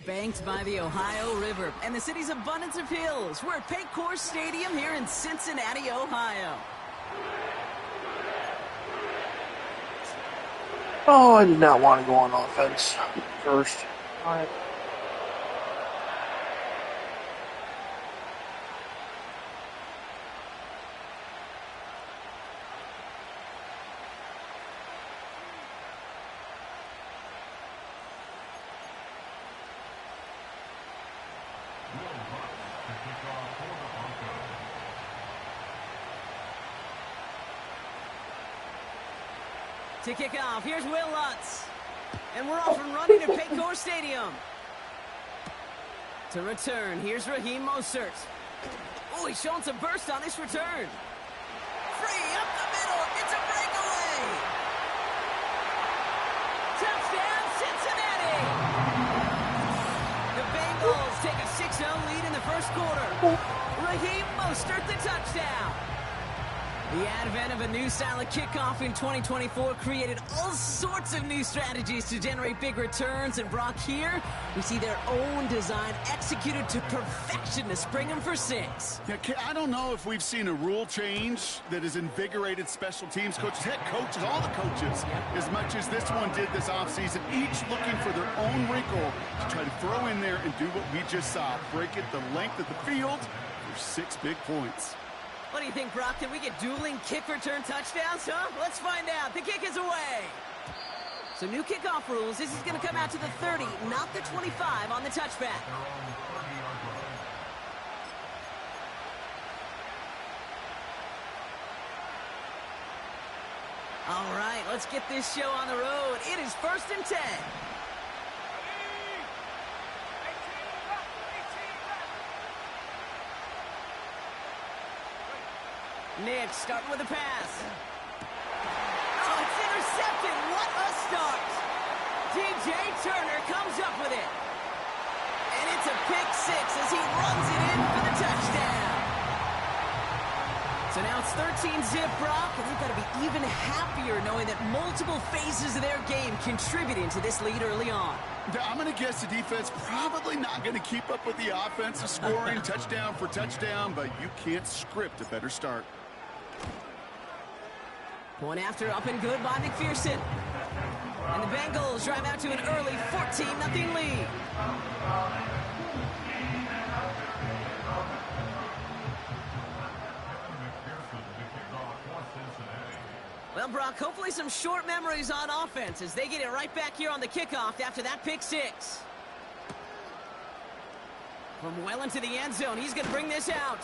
Banked by the Ohio River and the city's abundance of hills. We're at Paycor Stadium here in Cincinnati, Ohio. Oh, I did not want to go on offense first. All right. To kick off, here's Will Lutz. And we're off and running at Paycor Stadium. To return, here's Raheem Mostert. Oh, he's showing some burst on this return. Free up the middle, it's a breakaway. Touchdown, Cincinnati. The Bengals take a 6-0 lead in the first quarter. Raheem Mostert the touchdown. The advent of a new style of kickoff in 2024 created all sorts of new strategies to generate big returns. And Brock, here we see their own design executed to perfection to spring them for 6. Yeah, I don't know if we've seen a rule change that has invigorated special teams coaches, head coaches, all the coaches, as much as this one did this offseason, each looking for their own wrinkle to try to throw in there and do what we just saw, break it the length of the field for 6 big points. What do you think, Brock? Can we get dueling kick return touchdowns, huh? Let's find out. The kick is away. So new kickoff rules. This is going to come out to the 30, not the 25 on the touchback. All right, let's get this show on the road. It is 1st and 10. Nick starting with a pass. Oh, it's intercepted. What a start. DJ Turner comes up with it. And it's a pick 6 as he runs it in for the touchdown. So now it's 13-zip, Brock, and they've got to be even happier knowing that multiple phases of their game contributing to this lead early on. I'm going to guess the defense probably not going to keep up with the offensive scoring touchdown for touchdown, but you can't script a better start. Point after, up and good by McPherson. And the Bengals drive out to an early 14-0 lead. Well, Brock, hopefully some short memories on offense as they get it right back here on the kickoff after that pick 6. From well into the end zone, he's going to bring this out.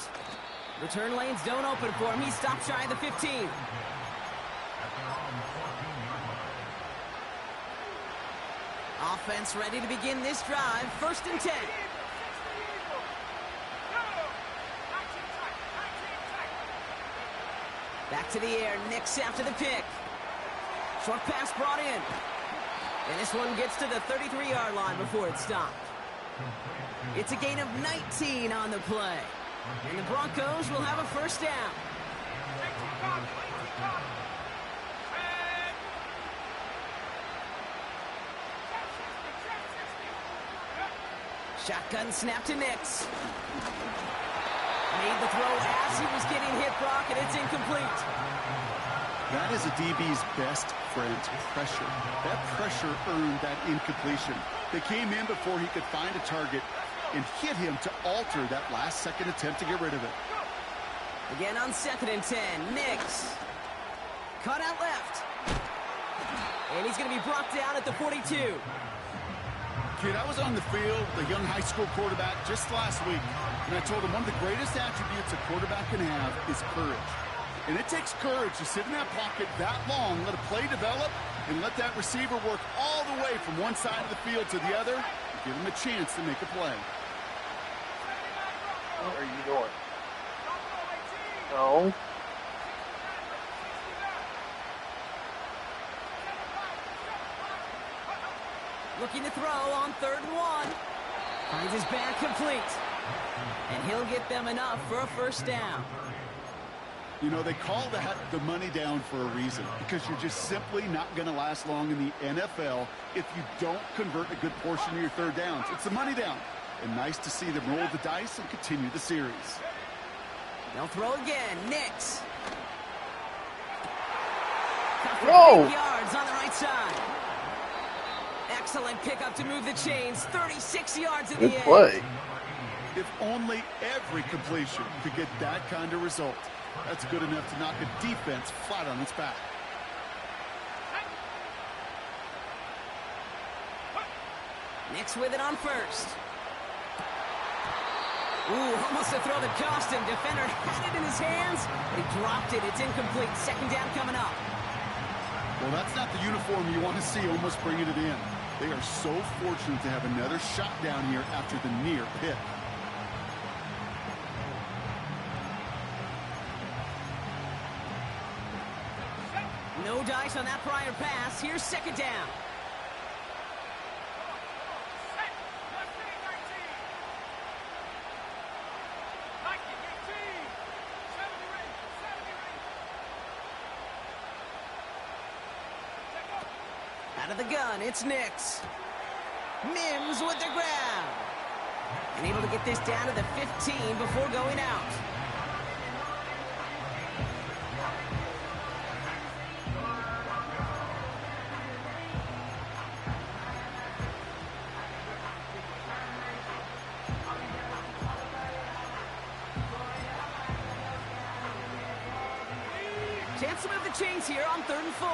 Return lanes don't open for him. He stops shy of the 15. Offense ready to begin this drive. 1st and 10. Back to the air. Nix after the pick. Short pass brought in. And this one gets to the 33-yard line before it's stopped. It's a gain of 19 on the play. And the Broncos will have a 1st down. Shotgun snap to Nix. Made the throw as he was getting hit, Brock, and it's incomplete. That is a DB's best friend, pressure. That pressure earned that incompletion. They came in before he could find a target and hit him to alter that last-second attempt to get rid of it. Again on 2nd and 10, Nix. Cut out left. And he's going to be brought down at the 42. Kid, I was on the field with a young high school quarterback just last week, and I told him one of the greatest attributes a quarterback can have is courage. And it takes courage to sit in that pocket that long, let a play develop, and let that receiver work all the way from one side of the field to the other, and give him a chance to make a play. What are you doing? No. Looking to throw on 3rd and 1. Finds his back complete. And he'll get them enough for a 1st down. You know, they call that the money down for a reason, because you're just simply not going to last long in the NFL if you don't convert a good portion of your third downs. It's the money down. And nice to see them roll the dice and continue the series. They'll throw again. Nix. Whoa! Big yards on the right side. Excellent pickup to move the chains. 36 yards in the Good end. play. If only every completion could get that kind of result. That's good enough to knock a defense flat on its back. Nix with it on first. Ooh, almost a throw that cost him. Defender had it in his hands. He dropped it. It's incomplete. Second down coming up. Well, that's not the uniform you want to see almost bringing it in. They are so fortunate to have another shot down here after the near pick. No dice on that prior pass. Here's second down. Out of the gun, it's Nix. Mims with the grab. And able to get this down to the 15 before going out. Chance to move the chains here on 3rd and 4.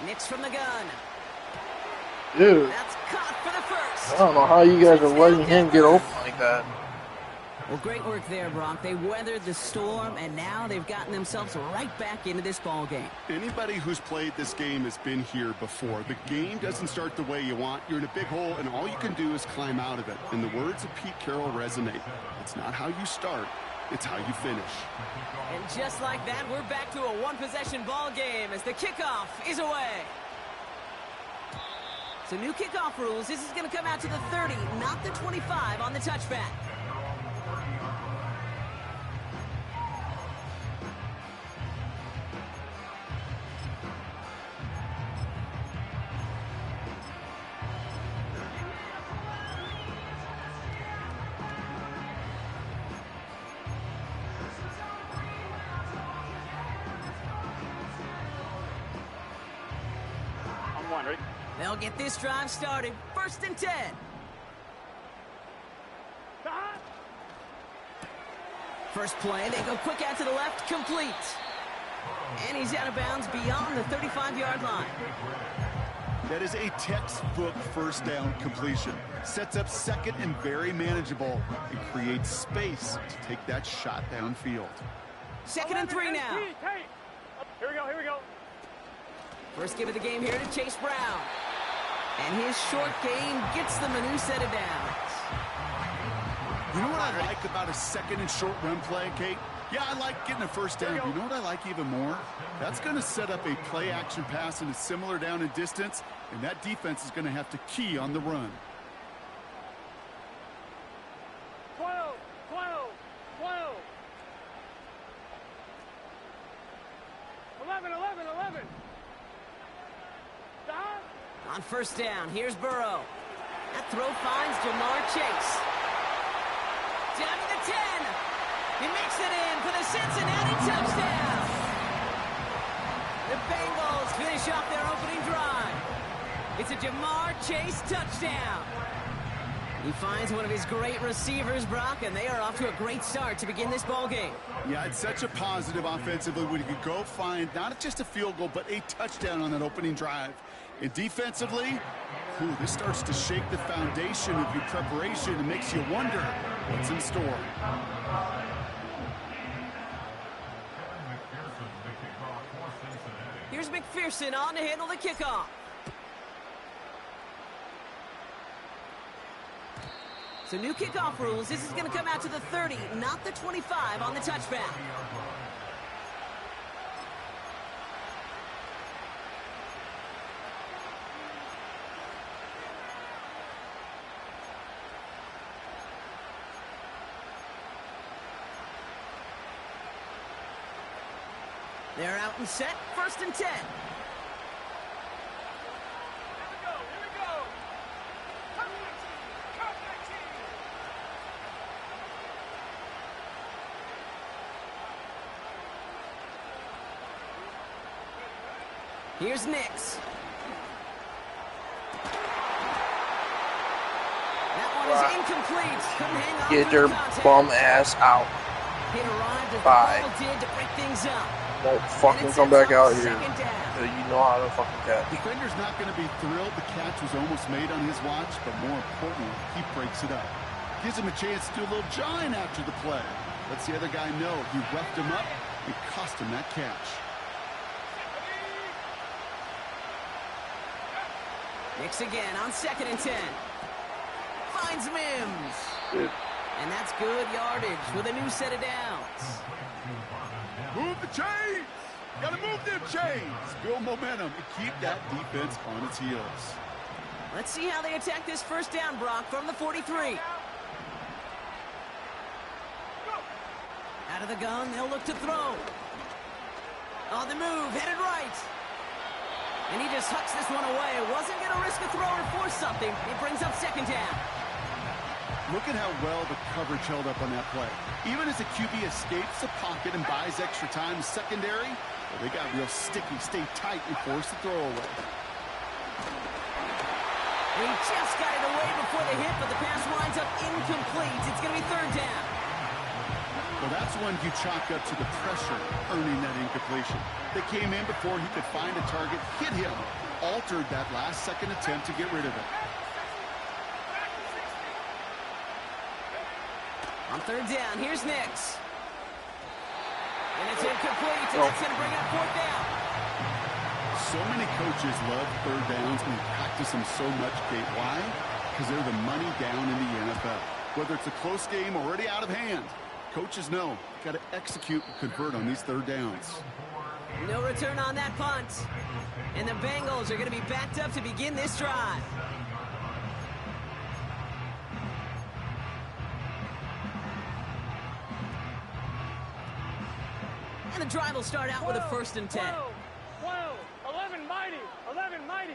Nix from the gun. Dude, That's caught for the first. I don't know how you guys are letting him get open like that. Well, great work there, Brock. They weathered the storm, and now they've gotten themselves right back into this ball game. Anybody who's played this game has been here before. The game doesn't start the way you want. You're in a big hole, and all you can do is climb out of it. And the words of Pete Carroll resonate. It's not how you start, it's how you finish. And just like that, we're back to a one-possession ball game as the kickoff is away. So new kickoff rules. This is going to come out to the 30, not the 25 on the touchback. They'll get this drive started. 1st and 10. First play, they go quick out to the left, complete. And he's out of bounds beyond the 35-yard line. That is a textbook first down completion. Sets up second and very manageable and creates space to take that shot downfield. 2nd and 3 now. Here we go. First give of the game here to Chase Brown. And his short game gets them a new set of downs. You know what I like about a second and short run play, Kate? Yeah, I like getting a first down. You know what I like even more? That's going to set up a play-action pass in a similar down and distance, and that defense is going to have to key on the run. 12. 11. On first down, here's Burrow. That throw finds Jamar Chase. Down to the 10. He makes it in for the Cincinnati touchdown. The Bengals finish off their opening drive. It's a Jamar Chase touchdown. He finds one of his great receivers, Brock, and they are off to a great start to begin this ball game. Yeah, it's such a positive offensively when you can go find not just a field goal, but a touchdown on that opening drive. And defensively, this starts to shake the foundation of your preparation and makes you wonder what's in store. Here's McPherson on to handle the kickoff. So new kickoff rules. This is going to come out to the 30, not the 25 on the touchback. They're out and set, 1st and 10. Here's Nix. That one is incomplete. Couldn't hang on. Get your bum ass out. It arrived as Bye. the ball did to break things up. Don't fucking come back out here. You know how to fucking catch. Defender's not going to be thrilled the catch was almost made on his watch, but more importantly, he breaks it up. Gives him a chance to do a little jawing after the play. Lets the other guy know he roughed him up and cost him that catch. Nix again on 2nd and 10. Finds Mims. Dude. And that's good yardage with a new set of downs. Move the chains! Gotta move them chains! Build momentum and keep that defense on its heels. Let's see how they attack this 1st down, Brock, from the 43. Out of the gun, they'll look to throw. On the move, headed right. And he just hucks this one away. Wasn't going to risk a throw or force something. It brings up 2nd down. Look at how well the coverage held up on that play. Even as the QB escapes the pocket and buys extra time secondary, well, they got real sticky, stay tight, and force the throw away. He just got it away before the hit, but the pass winds up incomplete. It's going to be 3rd down. Well, that's when you chalk up to the pressure earning that incompletion. They came in before he could find a target, hit him, altered that last-second attempt to get rid of it. On 3rd down, here's Nix. And it's incomplete, and that's going to bring up 4th down. So many coaches love 3rd downs and practice them so much, Kate. Why? Because they're the money down in the NFL. Whether it's a close game already out of hand, coaches know got to execute and convert on these 3rd downs. No return on that punt. And the Bengals are going to be backed up to begin this drive. And the drive will start out with a 1st and 10. 12, 11 mighty, 11 mighty,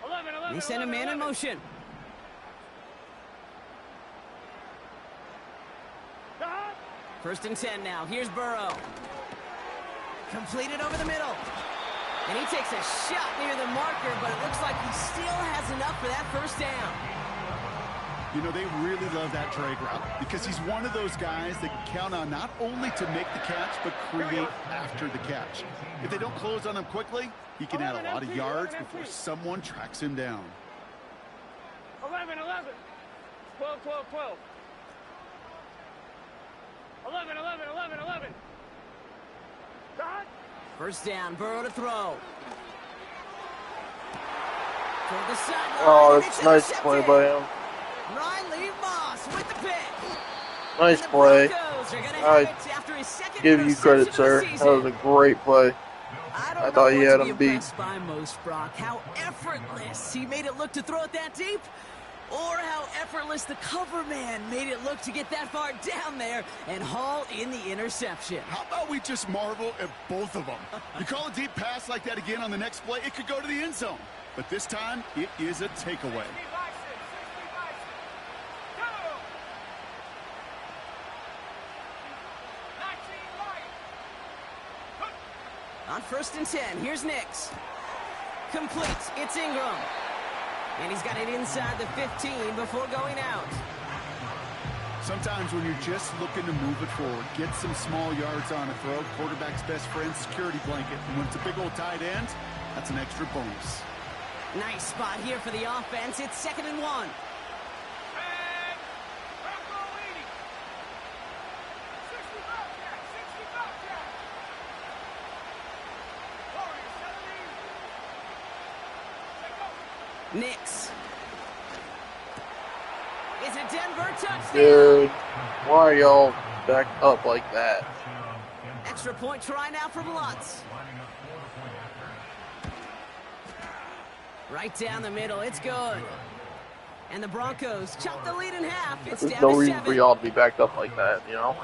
11, 11, They send a man in motion. God. 1st and 10 now. Here's Burrow. Completed over the middle. And he takes a shot near the marker, but it looks like he still has enough for that 1st down. You know, they really love that drag route because he's one of those guys that can count on not only to make the catch, but create after the catch. If they don't close on him quickly, he can add a lot of yards before someone tracks him down. 11, 11, 12, 12, 12. 11, 11, 11, 11. God. 1st down, Burrow to throw. Toward the sideline. Oh, that's nice play by him. Riley Moss with the pick. Nice play. I give you credit, sir. That was a great play. I thought he had him beat. By most, Brock, how effortless he made it look to throw it that deep, or how effortless the cover man made it look to get that far down there and haul in the interception. How about we just marvel at both of them? You call a deep pass like that again on the next play, it could go to the end zone. But this time, it is a takeaway. On 1st and 10, here's Nix. Complete, it's Ingram. And he's got it inside the 15 before going out. Sometimes when you're just looking to move it forward, get some small yards on a throw, quarterback's best friend, security blanket. And when it's a big old tight end, that's an extra bonus. Nice spot here for the offense. It's 2nd and 1. Nix. It's a Denver touchdown. Dude, why are y'all backed up like that? Extra point try now from Lutz. Right down the middle, it's good. And the Broncos chop the lead in half. It's There's down no to reason 7. for y'all to be backed up like that, you know?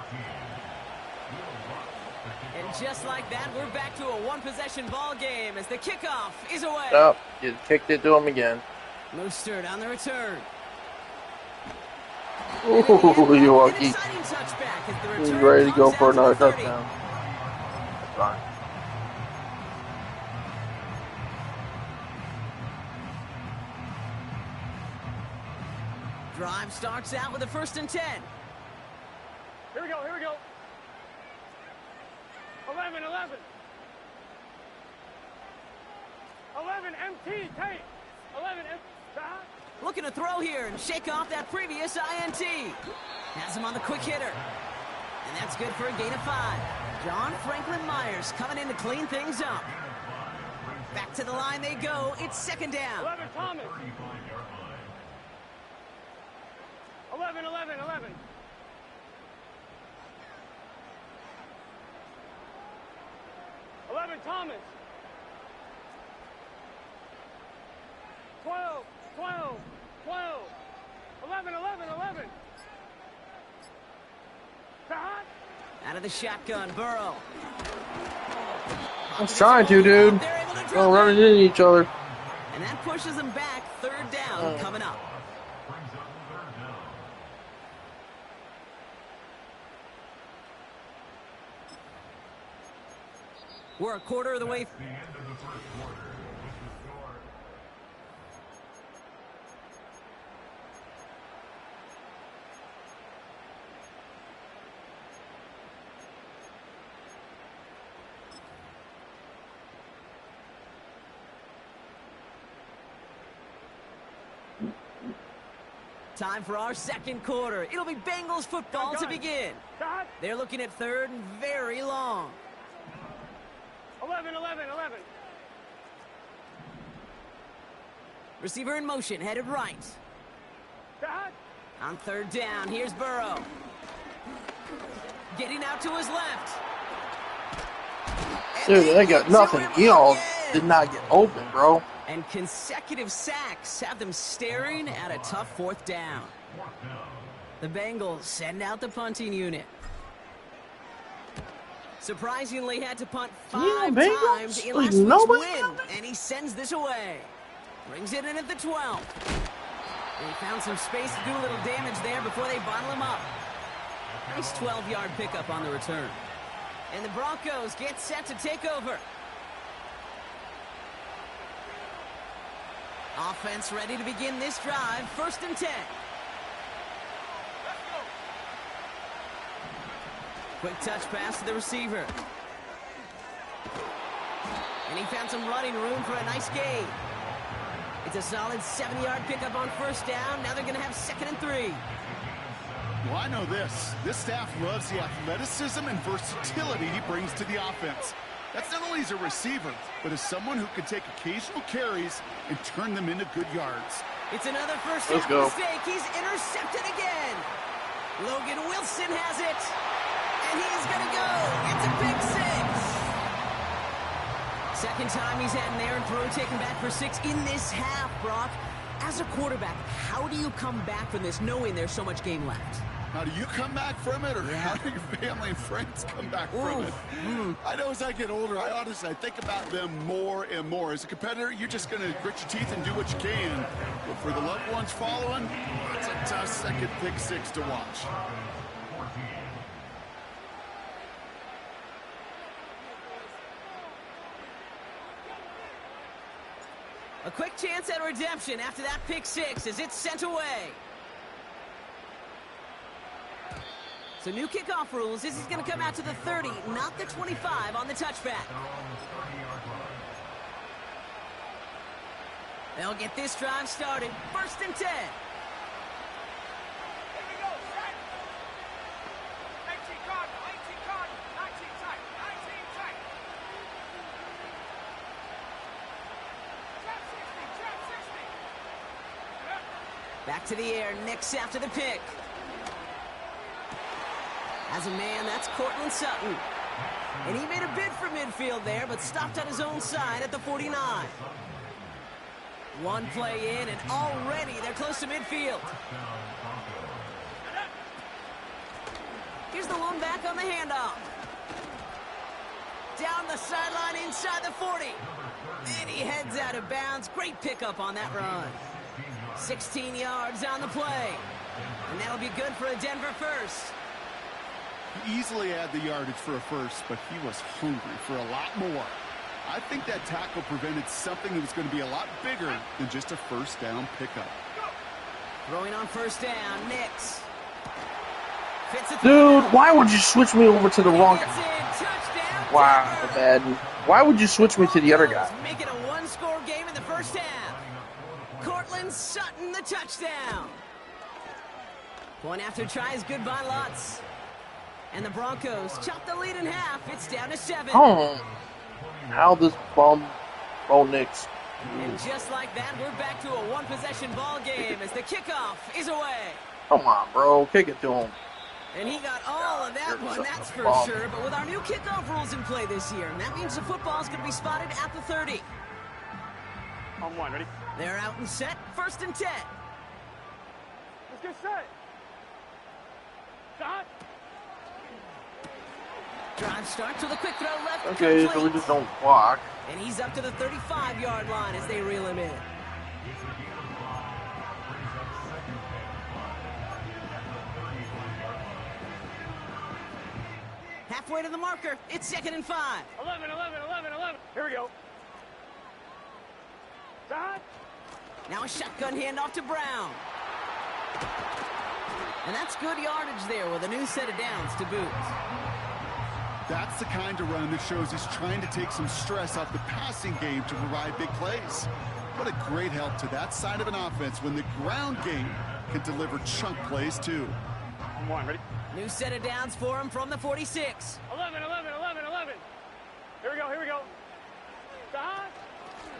And And just like that, we're back to a one-possession ball game as the kickoff is away. Oh, you kicked it to him again. Mostert on the return. Ooh, you lucky. He's ready to go for another touchdown. That's fine. Drive starts out with a 1st and 10. Here we go, here we go. 11, 11. 11 MT, Tate. 11 MT. Looking to throw here and shake off that previous INT. Has him on the quick hitter. And that's good for a gain of 5. John Franklin Myers coming in to clean things up. Back to the line they go. It's 2nd down. 11 Thomas. 11, 11, 11. 11 Thomas. 12, 12, 12. 11, 11, 11. Out of the shotgun, Burrow. I was trying to, dude. We're running into each other. And that pushes them back. 3rd down coming up. We're a quarter of the way. Time for our 2nd quarter. It'll be Bengals football to begin. They're looking at 3rd and very long. 11, 11, 11. Receiver in motion, headed right. On 3rd down, here's Burrow. Getting out to his left. Dude, they got nothing. Y'all did not get open, bro. And consecutive sacks have them staring at a tough 4th down. The Bengals send out the punting unit. Surprisingly had to punt 5 times in last week's win, and he sends this away. Brings it in at the 12. They found some space to do a little damage there before they bottle him up. Nice 12-yard pickup on the return. And the Broncos get set to take over. Offense ready to begin this drive. 1st and 10. Quick touch pass to the receiver. And he found some running room for a nice gain. It's a solid 7-yard pickup on 1st down. Now they're going to have 2nd and 3. Well, I know this. This staff loves the athleticism and versatility he brings to the offense. That's not only as a receiver, but as someone who can take occasional carries and turn them into good yards. It's another 1st down mistake. He's intercepted again. Logan Wilson has it. And he's going to go. It's a pick 6. 2nd time he's had an errant throw taken back for 6 in this half, Brock. As a quarterback, how do you come back from this knowing there's so much game left? How do you come back from it, or how do your family and friends come back from it? I know as I get older, I think about them more and more. As a competitor, you're just going to grit your teeth and do what you can. But for the loved ones following, it's a tough 2nd pick 6 to watch. A quick chance at redemption after that pick 6 as it's sent away. So new kickoff rules. This is going to come out to the 30, not the 25 on the touchback. They'll get this drive started. 1st and 10. Back to the air, Nix after the pick. As a man, that's Cortland Sutton. And he made a bid for midfield there, but stopped on his own side at the 49. One play in, and already they're close to midfield. Here's the lone back on the handoff. Down the sideline inside the 40. And he heads out of bounds. Great pickup on that run. 16 yards on the play. And that'll be good for a Denver first. He easily had the yardage for a first, but he was hungry for a lot more. I think that tackle prevented something that was going to be a lot bigger than just a first down pickup. Throwing on first down, Nix. Dude, why would you switch me over to the wrong guy? Wow, Madden. Why would you switch me to the other guy? Make it a one-score game in the first half. Cortland Sutton, the touchdown. Point after tries, good by Lutz. And the Broncos chop the lead in half. It's down to 7. Oh, how this bum Nix. And just like that, we're back to a one-possession ball game as the kickoff is away. Come on, bro. Kick it to him. And he got all of that one, that's for sure. But with our new kickoff rules in play this year, that means the football's going to be spotted at the 30. On one, ready? They're out and set, 1st and 10. Let's get set. Shot. Drive starts with a quick throw left. Okay, complete. so we just don't block. And he's up to the 35-yard line as they reel him in. Halfway to the marker. It's 2nd and 5. 11. Here we go. Shot. Now a shotgun handoff to Brown. And that's good yardage there with a new set of downs to boot. That's the kind of run that shows he's trying to take some stress off the passing game to provide big plays. What a great help to that side of an offense when the ground game can deliver chunk plays too. On one, ready? New set of downs for him from the 46. 11. Here we go. Shot.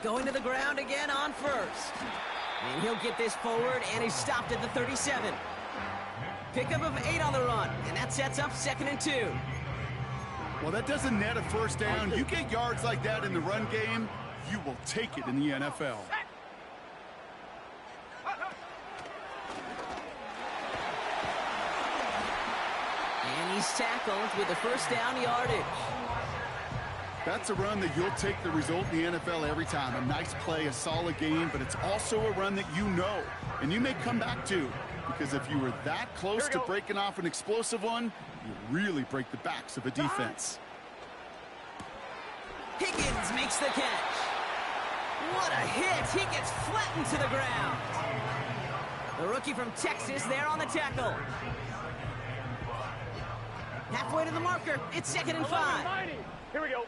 Going to the ground again on first. And he'll get this forward, and he's stopped at the 37. Pickup of 8 on the run, and that sets up 2nd and 2. Well, that doesn't net a first down. You get yards like that in the run game, you will take it in the NFL. And he's tackled with the first down yardage. That's a run that you'll take the result in the NFL every time. A nice play, a solid game, but it's also a run that you know, and you may come back to, because if you were that close to breaking off an explosive one, you really break the backs of a defense. Higgins makes the catch. What a hit. He gets flattened to the ground. The rookie from Texas there on the tackle. Halfway to the marker. It's 2nd and 5. Here we go.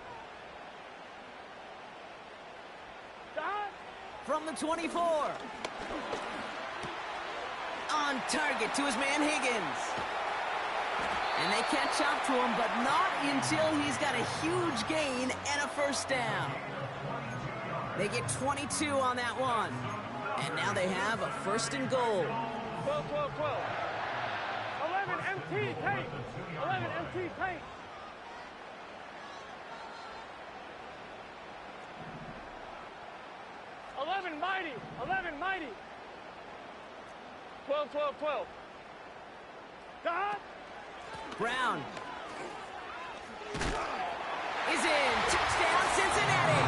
Shot. From the 24. On target to his man Higgins. And they catch up to him, but not until he's got a huge gain and a first down. They get 22 on that one. And now they have a 1st and goal. 12. 11 MT paint. 11 MT paint. Eleven mighty. 12. Shot. Brown is in. Touchdown, Cincinnati.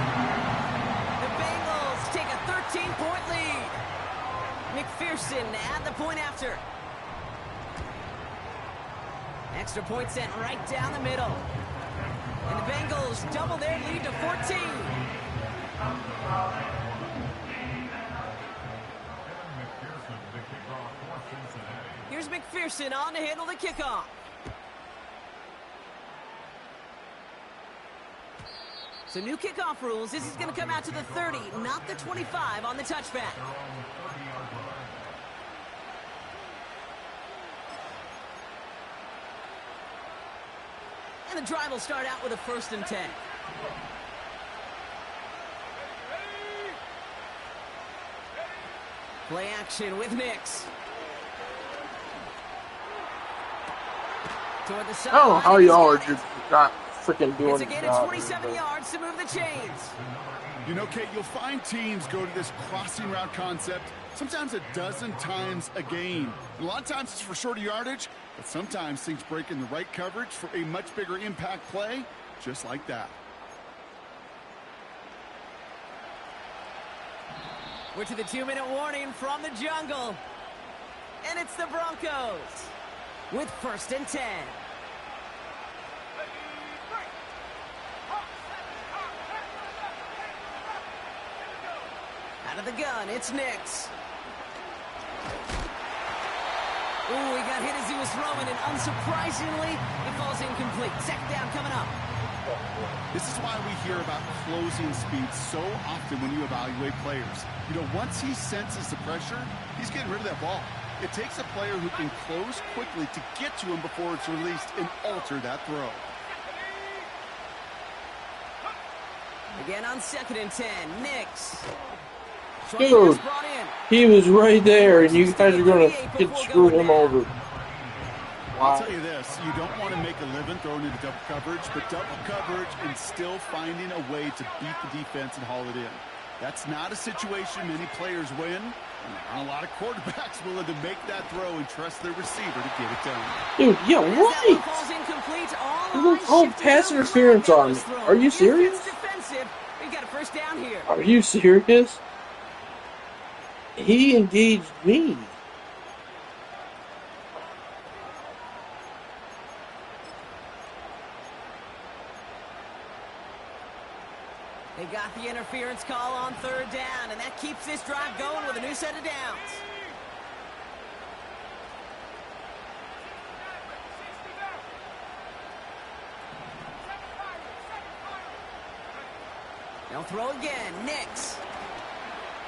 The Bengals take a 13-point lead. McPherson to add the point after. Extra point sent right down the middle. And the Bengals double their lead to 14. Here's McPherson on to handle the kickoff. So new kickoff rules. This is going to come out to the 30, not the 25 on the touchback. And the drive will start out with a 1st and 10. Play action with Nix. Toward the side. Oh, how y'all are just not freaking doing it's a gain of 27 yards to move the chains. You know, Kate, you'll find teams go to this crossing route concept sometimes a dozen times a game. And a lot of times it's for shorter yardage, but sometimes things break in the right coverage for a much bigger impact play, just like that. We're to the 2-minute warning from the jungle. And it's the Broncos with 1st and 10. Out of the gun, it's Nix. Ooh, he got hit as he was throwing, and unsurprisingly, it falls incomplete. 2nd down coming up. This is why we hear about closing speed so often when you evaluate players. You know, once he senses the pressure, he's getting rid of that ball. It takes a player who can close quickly to get to him before it's released and alter that throw. Again on 2nd and 10, Nix. Dude, he was right there, and you guys are going to screw him over. I'll tell you this, you don't want to make a living throwing into double coverage, but double coverage and still finding a way to beat the defense and haul it in. That's not a situation many players win. And there aren't a lot of quarterbacks willing to make that throw and trust their receiver to get it done. Dude, yeah, right. You called pass interference on me. Are you serious? We've got a 1st down here. Are you serious? He engaged me. They got the interference call on 3rd down, and that keeps this drive going with a new set of downs. They'll throw again. Nix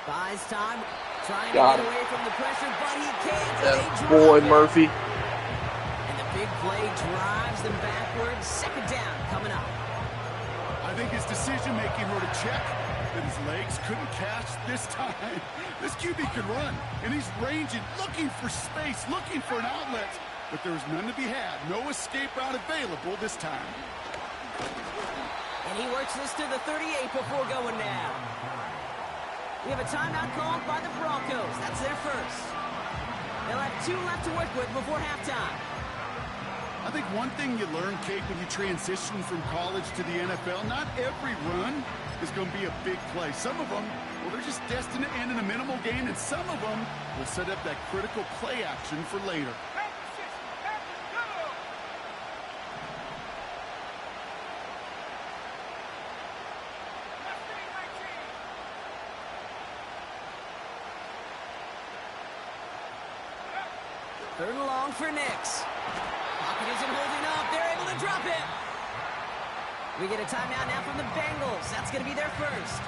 buys time, trying to get away from the pressure, but he can't. That boy, Murphy. And the big play drives them backwards. 2nd down coming up. I think his decision-making wrote a check that his legs couldn't catch this time. This QB can run, and he's ranging, looking for space, looking for an outlet. But there's none to be had. No escape route available this time. And he works this to the 38 before going down. We have a timeout called by the Broncos. That's their 1st. They'll have 2 left to work with before halftime. I think one thing you learn, Kate, when you transition from college to the NFL, not every run is going to be a big play. Some of them, well, they're just destined to end in a minimal gain, and some of them will set up that critical play action for later. Third and long for Nix. Pocket isn't holding up. They're able to drop it. We get a timeout now from the Bengals. That's going to be their 1st.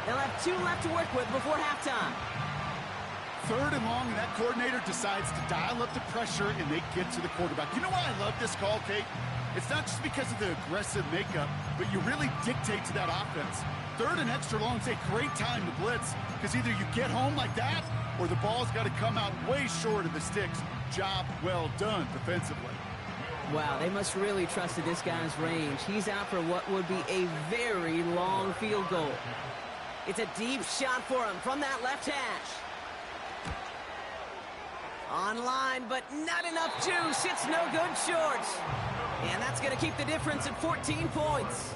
They'll have 2 left to work with before halftime. 3rd and long, and that coordinator decides to dial up the pressure, and they get to the quarterback. You know why I love this call, Kate? It's not just because of the aggressive makeup, but you really dictate to that offense. 3rd and extra long is a great time to blitz, because either you get home like that, or the ball's got to come out way short of the sticks. Job well done defensively. Wow, they must really trust in this guy's range. He's out for what would be a very long field goal. It's a deep shot for him from that left hash. Online, but not enough juice. It's no good short. And that's going to keep the difference at 14 points.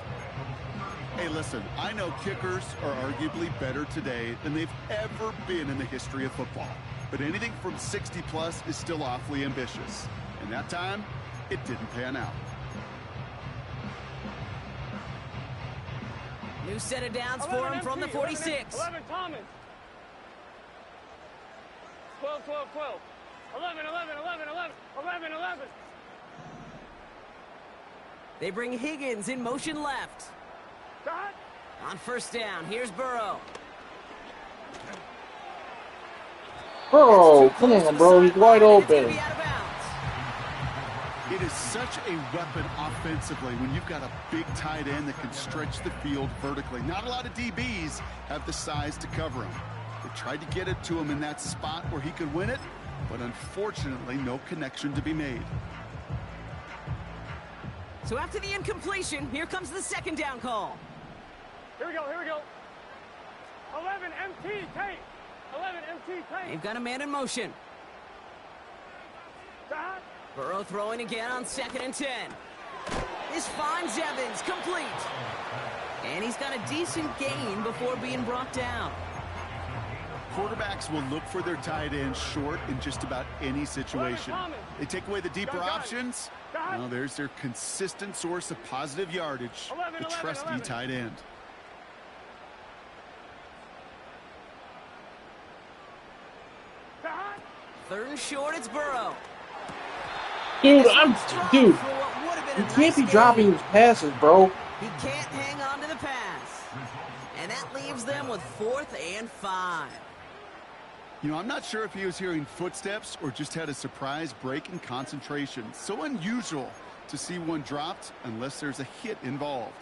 Hey, listen, I know kickers are arguably better today than they've ever been in the history of football. But anything from 60-plus is still awfully ambitious. And that time, it didn't pan out. New set of downs for him from the 46. 11 Thomas. 12, 12, 12. 11, 11, 11, 11, 11, 11. They bring Higgins in motion left. On 1st down, here's Burrow. Bro, come on, bro. He's wide open. It is such a weapon offensively when you've got a big tight end that can stretch the field vertically. Not a lot of DBs have the size to cover him. They tried to get it to him in that spot where he could win it, but unfortunately, no connection to be made. So after the incompletion, here comes the 2nd down call. Here we go, here we go. 11 MT tape. 11 MT tape. They've got a man in motion. Burrow throwing again on 2nd and 10. This finds Evans, complete. And he's got a decent gain before being brought down. Quarterbacks will look for their tight end short in just about any situation. They take away the deeper options. Well, there's their consistent source of positive yardage, the trusty tight end. Third and short, it's Burrow. Dude, you can't be dropping his passes, bro. He can't hang on to the pass. And that leaves them with 4th and 5. You know, I'm not sure if he was hearing footsteps or just had a surprise break in concentration. So unusual to see one dropped unless there's a hit involved.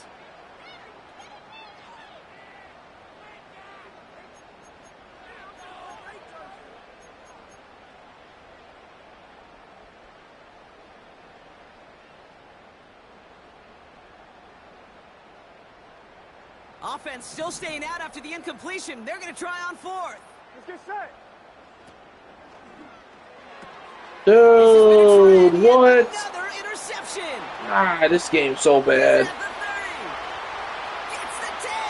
Offense still staying out after the incompletion. They're going to try on 4th. Let's get set. Dude, what? Another interception. Ah, this game's so bad.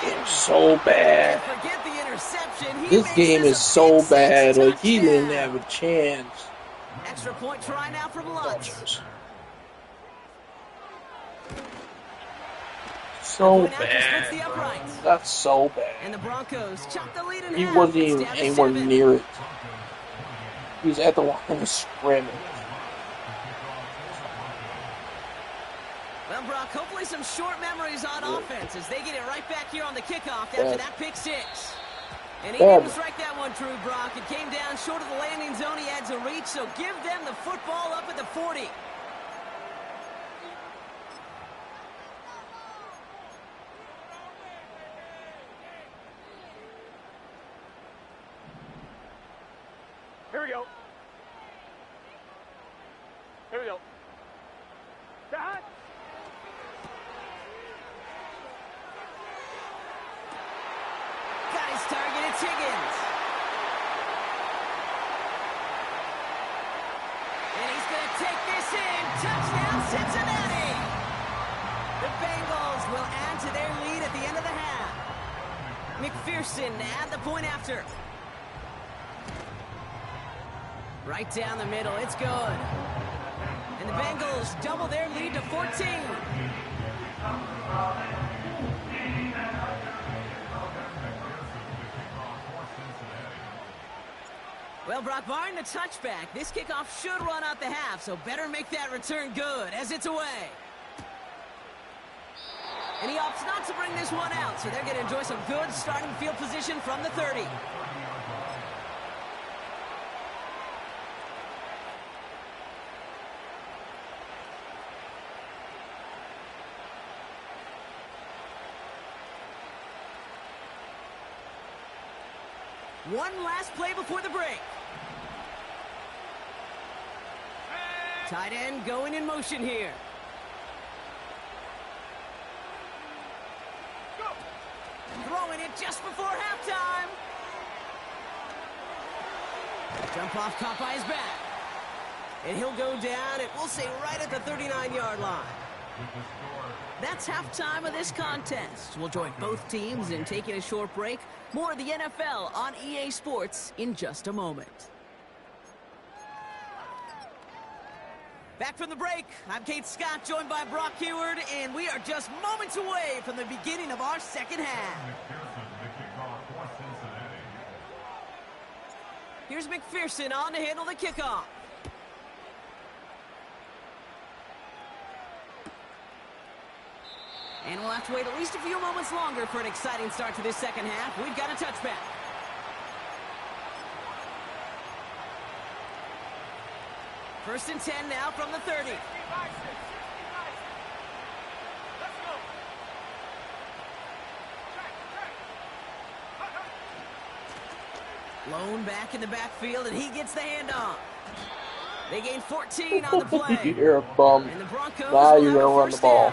Game's so bad. Forget the interception. This game is so bad. Like, he didn't have a chance. Extra point try now from Lutz. So bad. That's so bad. And the Broncos chuck the lead in He half. wasn't even anywhere near it. He was at the line of scrimmage. Well, Brock, hopefully some short memories on offense as they get it right back here on the kickoff after that pick 6. And he didn't strike that one true, Brock. It came down short of the landing zone. He had to reach, so give them the football up at the 40. Here we go. Here we go. Dad. Got his target, it's Higgins. And he's going to take this in. Touchdown, Cincinnati. The Bengals will add to their lead at the end of the half. McPherson at the point after. Right down the middle, it's good. And the Bengals double their lead to 14. Well, Brock, barring the touchback, this kickoff should run out the half, so better make that return good as it's away. And he opts not to bring this one out, so they're going to enjoy some good starting field position from the 30. One last play before the break. Tight end going in motion here. Go. Throwing it just before halftime. Jump off caught by his back. And he'll go down, and we'll say right at the 39-yard line. That's halftime of this contest. We'll join both teams in taking a short break. More of the NFL on EA Sports in just a moment. Back from the break, I'm Kate Scott, joined by Brock Heward, and we are just moments away from the beginning of our second half. Here's McPherson on to handle the kickoff. And we'll have to wait at least a few moments longer for an exciting start to this second half. We've got a touchback. First and 10 now from the 30. Lone back in the backfield, and he gets the handoff. They gain 14 on the play. You're a bum. And the Broncos now you're going to run the ball.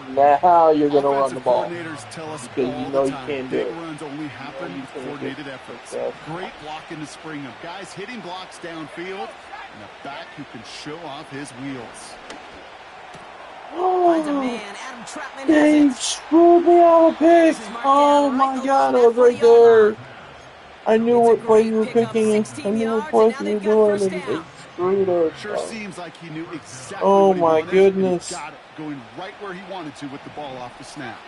Now you're going to run the ball. Tell us because you know you can't do it. Runs only happen with coordinated efforts. Great block in the spring of guys hitting blocks downfield and a back who can show off his wheels. Finds a man. Adam Trautman They has it. screwed me out of a pick. Oh my God, I was right there. I knew It's a what play great you were pickup, picking. 16 I knew what yards, play and now you were they've got doing, first and they down. screwed up. Sure seems like he knew exactly Oh what he my wanted. goodness. And he got it, going right where he wanted to with the ball off the snap.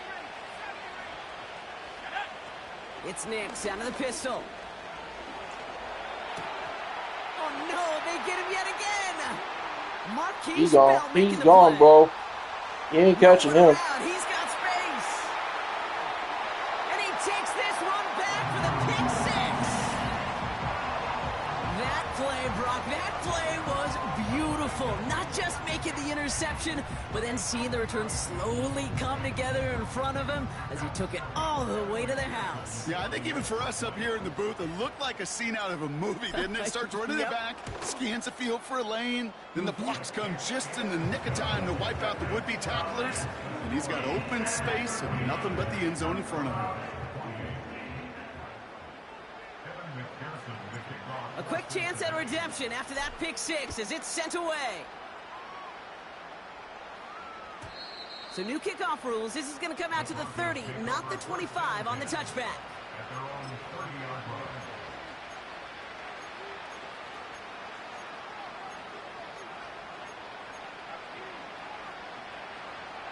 It's Nix out of the pistol. Oh no, they get him yet again. Marquise He's gone. Bell making He's the gone, play. bro. You ain't catching Rolling him. around, he's got space. And he takes this one back for the pick six. That play, Brock, that play was beautiful. Not just making the interception, but then seeing the return slowly come together in front of him as he took it all the way to the house. Yeah, I think even for us up here in the booth, it looked like a scene out of a movie, didn't it? Starts running it back, scans the field for a lane, then the blocks come just in the nick of time to wipe out the would-be tacklers, and he's got open space and nothing but the end zone in front of him. A quick chance at redemption after that pick six as it's sent away. So new kickoff rules. This is going to come out to the 30, not the 25 on the touchback.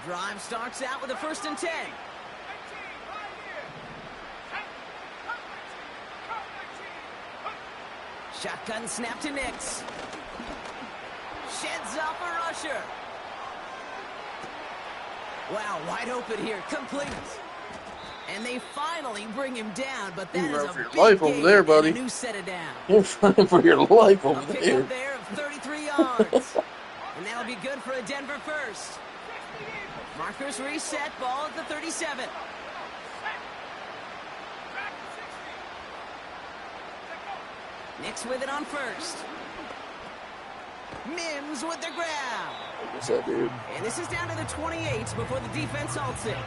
Drive starts out with a 1st and 10. Shotgun snap to Nix. Sheds off a rusher. Wow, wide open here. Complete. And they finally bring him down, but that is a big life over there, buddy. and a new set of down. You're running for your life A over pick there. up there of 33 yards. And that'll be good for a Denver first. Markers reset, ball at the 37. Nix with it on first. Mims with the grab. What's that, dude? And this is down to the 28 before the defense halts it.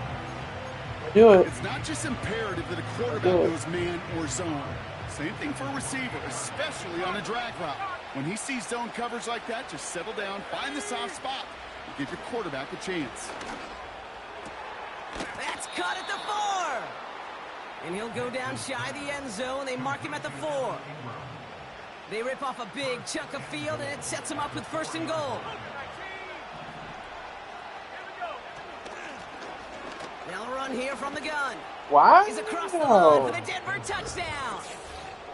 Do it. It's not just imperative that a quarterback goes man or zone. Same thing for a receiver, especially on a drag route. When he sees zone coverage like that, just settle down, find the soft spot, and give your quarterback a chance. That's caught at the 4. And he'll go down shy of the end zone. They mark him at the 4. They rip off a big chunk of field, and it sets him up with 1st and goal. They'll run here from the gun. Wow. He's across the line for the Denver touchdown.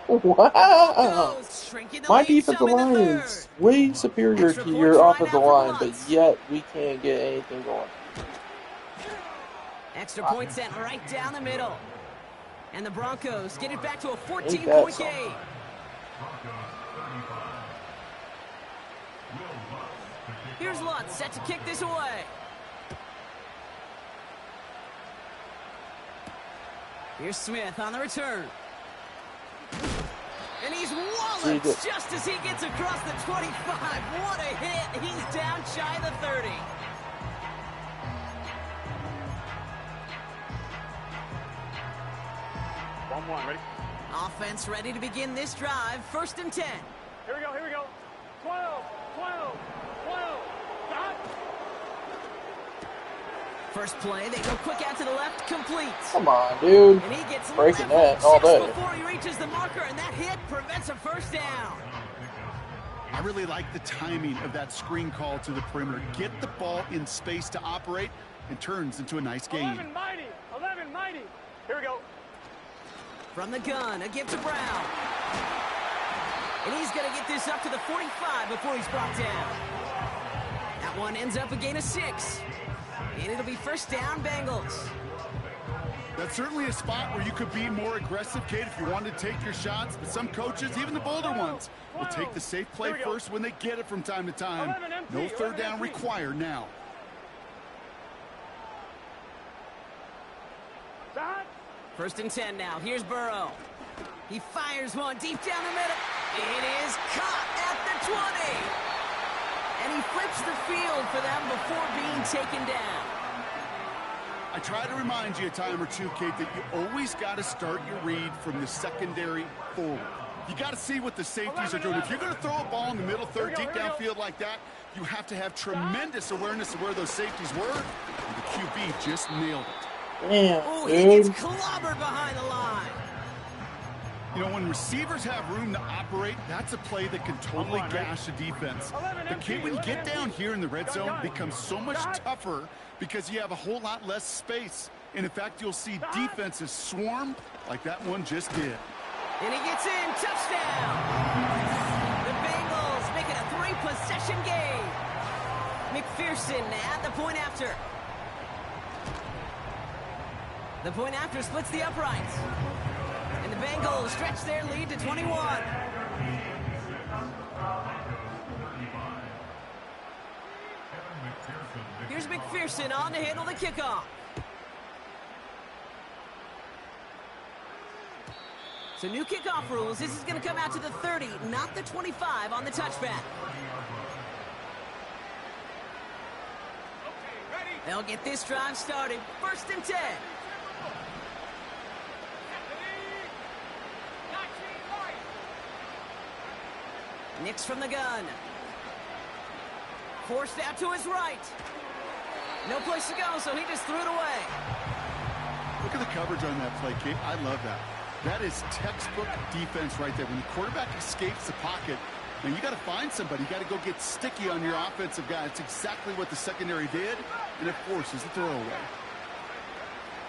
Wow. Goes, shrinking the My lead defensive some in the line third. is way superior Extra to points your right offensive now for line, but Lutz. yet we can't get anything going. Extra point sent right down the middle. And the Broncos get it back to a Ain't that 14-point something? game. Here's Lutz set to kick this away. Here's Smith on the return. And he's walloped just as he gets across the 25. What a hit. He's down shy of the 30. Ready? Offense ready to begin this drive. 1st and 10. Here we go. 12. Stop. First play, they go quick out to the left, complete. Come on, dude. And he gets Breaking leveled that all just day. before he reaches the marker, and that hit prevents a 1st down. I really like the timing of that screen call to the perimeter. Get the ball in space to operate and turns into a nice game. 11 mighty. Here we go. From the gun, a give to Brown. And he's going to get this up to the 45 before he's brought down. That one ends up a gain of 6. And it'll be 1st down, Bengals. That's certainly a spot where you could be more aggressive, Kate, if you wanted to take your shots. But some coaches, even the bolder ones, will take the safe play first when they get it from time to time. No 3rd down required now. Stop. 1st and 10 now. Here's Burrow. He fires one deep down the middle. It is caught at the 20. And he flips the field for them before being taken down. I try to remind you a time or two, Kate, that you always got to start your read from the secondary forward. You got to see what the safeties are doing. If you're going to throw a ball in the middle third, deep downfield like that, you have to have tremendous awareness of where those safeties were. And the QB just nailed it. Damn, Oh, he gets dude. clobbered behind the line. You know, when receivers have room to operate, that's a play that can totally gash a defense. But Kate, when you get down here in the red zone, it becomes so much tougher because you have a whole lot less space. And in fact, you'll see defenses swarm like that one just did. And he gets in. Touchdown. The Bengals make it a 3-possession game. McPherson at the point after. The point after splits the uprights. And the Bengals stretch their lead to 21. Here's McPherson on to handle the kickoff. So new kickoff rules. This is going to come out to the 30, not the 25 on the touchback. They'll get this drive started. 1st and 10. Nix from the gun. Forced out to his right. No place to go, so he just threw it away. Look at the coverage on that play, Kate. I love that. That is textbook defense right there. When the quarterback escapes the pocket, now you got to find somebody. You got to go get sticky on your offensive guy. It's exactly what the secondary did, and it forces the throwaway.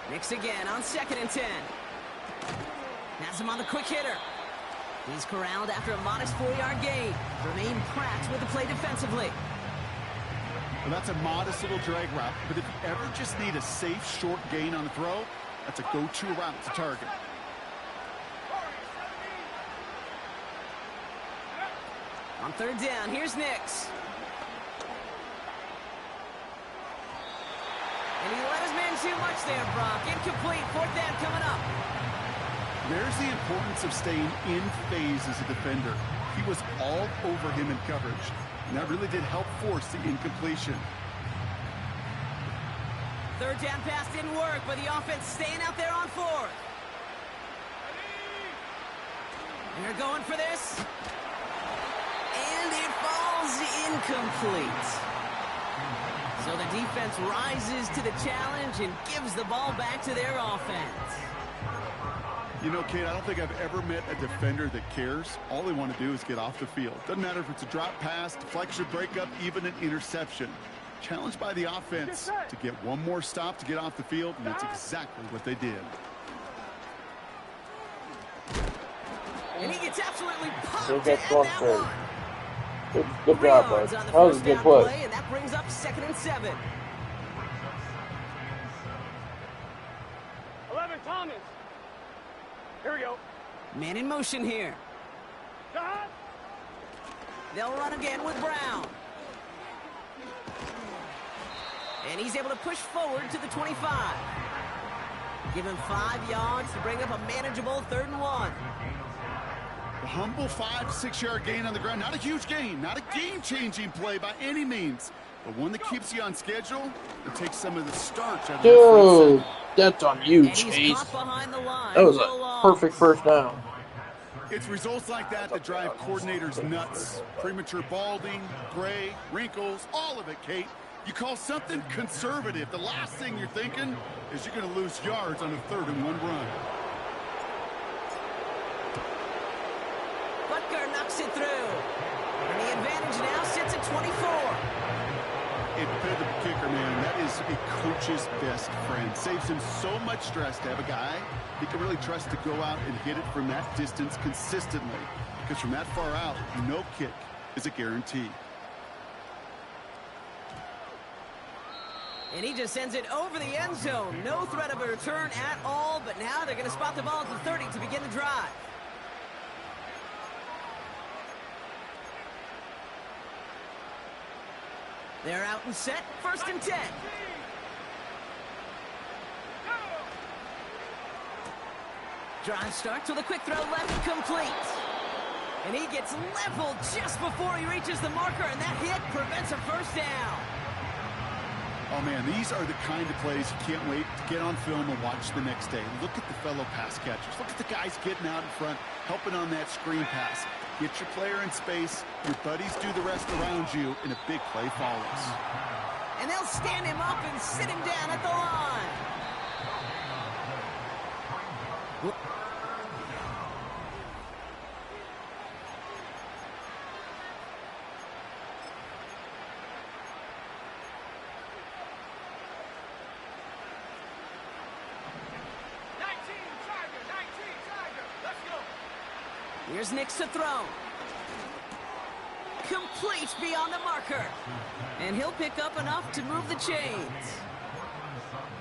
Nix again on 2nd and 10. Has him on the quick hitter. He's corralled after a modest 4-yard gain. Remain Pratt with the play defensively. Well, that's a modest little drag route, but if you ever just need a safe, short gain on the throw, that's a go-to route to target. On 3rd down, here's Nix. And he let his man too much there, Brock. Incomplete. 4th down coming up. There's the importance of staying in phase as a defender. He was all over him in coverage, and that really did help force the incompletion. 3rd down pass didn't work, but the offense staying out there on 4th. And they're going for this. And it falls incomplete. So the defense rises to the challenge and gives the ball back to their offense. You know, Kate, I don't think I've ever met a defender that cares. All they want to do is get off the field. Doesn't matter if it's a drop pass, deflection, breakup, even an interception. Challenged by the offense to get one more stop to get off the field, and that's exactly what they did. And he gets absolutely popped Good at that one. Good job, bud. That was a good play. And that brings up 2nd and 7. 11, Thomas. Here we go. Man in motion here. They'll run again with Brown. And he's able to push forward to the 25. Give him 5 yards to bring up a manageable 3rd and 1. A humble 5-6-yard gain on the ground. Not a huge gain, not a game-changing play by any means, but one that keeps you on schedule and takes some of the starch out of your Dude, that's on you, Chase. That was a perfect 1st down. It's results like that drive coordinators nuts. Premature balding, gray, wrinkles, all of it, Kate. You call something conservative. The last thing you're thinking is you're going to lose yards on a 3rd and 1 run. Butker knocks it through. And the advantage now sits at 24. Dependable kicker, man. That is a coach's best friend. Saves him so much stress to have a guy he can really trust to go out and hit it from that distance consistently. Because from that far out, no kick is a guarantee. And he just sends it over the end zone. No threat of a return at all, but now they're going to spot the ball at the 30 to begin the drive. They're out and set. 1st and 10. Drive starts with a quick throw left, complete. And he gets leveled just before he reaches the marker, and that hit prevents a 1st down. Oh, man, these are the kind of plays you can't wait to get on film and watch the next day. Look at the fellow pass catchers. Look at the guys getting out in front, helping on that screen pass. Get your player in space, your buddies do the rest around you, and a big play follows. And they'll stand him up and sit him down at the line. Here's Nix to throw. Complete beyond the marker. And he'll pick up enough to move the chains.